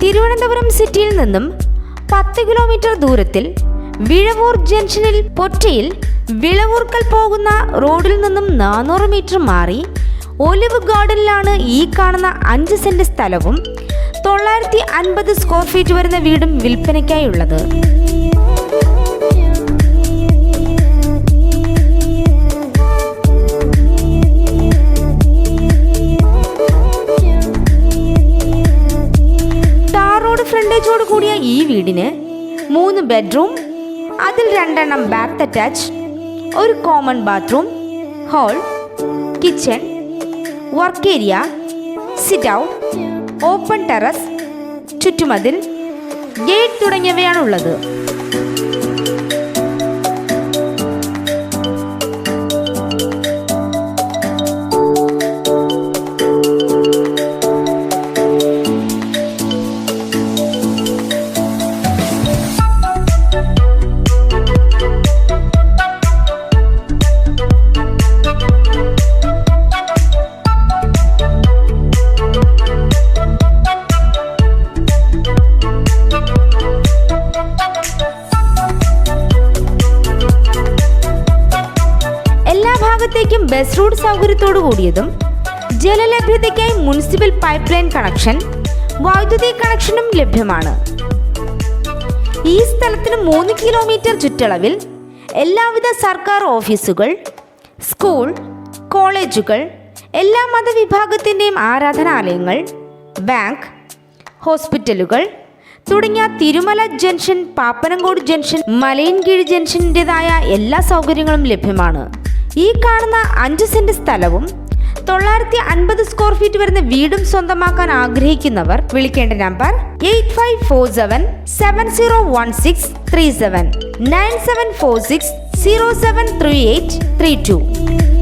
തിരുവനന്തപുരം സിറ്റിയിൽ നിന്നും 10 കിലോമീറ്റർ ദൂരത്തിൽ വിഴവൂർ ജംഗ്ഷനിൽ പൊറ്റയിൽ വിളവൂർക്കൽ പോകുന്ന റോഡിൽ നിന്നും 400 മീറ്റർ മാറി ഒലിവ് ഗാർഡനിലാണ് ഈ കാണുന്ന 5 സെന്റ് സ്ഥലവും 950 സ്ക്വയർ ഫീറ്റ് വരുന്ന വീടും വിൽപ്പനയ്ക്കായുള്ളത്. ഫ്രണ്ടേജോട് കൂടിയ ഈ വീടിന് 3 ബെഡ്റൂം, അതിൽ 2 ബാത്ത് അറ്റാച്ച്, ഒരു common bathroom, hall, kitchen, work area, sit out, open terrace, ചുറ്റുമതിൽ, ഗേറ്റ് തുടങ്ങിയവയാണുള്ളത്. ഭാഗത്തേക്കും ബസ് റൂട്ട് സൗകര്യത്തോടു കൂടിയതും ജലലഭ്യതയ്ക്കായി മുനിസിപ്പൽ പൈപ്പ് ലൈൻ കണക്ഷൻ, വൈദ്യുതി കണക്ഷനും ലഭ്യമാണ്. ഈ സ്ഥലത്തിന് 3 കിലോമീറ്റർ ചുറ്റളവിൽ എല്ലാവിധ സർക്കാർ ഓഫീസുകൾ, സ്കൂൾ, കോളേജുകൾ, എല്ലാ മതവിഭാഗത്തിൻ്റെയും ആരാധനാലയങ്ങൾ, ബാങ്ക്, ഹോസ്പിറ്റലുകൾ തുടങ്ങിയ തിരുമല ജംഗ്ഷൻ, പാപ്പനംകോട് ജംഗ്ഷൻ, മലയൻകീഴ് ജംഗ്ഷൻ്റെതായ എല്ലാ സൗകര്യങ്ങളും ലഭ്യമാണ്. ഈ കാണുന്ന 5 സെന്റ് സ്ഥലവും 950 സ്ക്വയർ ഫീറ്റ് വരുന്ന വീടും സ്വന്തമാക്കാൻ ആഗ്രഹിക്കുന്നവർ വിളിക്കേണ്ട നമ്പർ 8547701637 9746073832.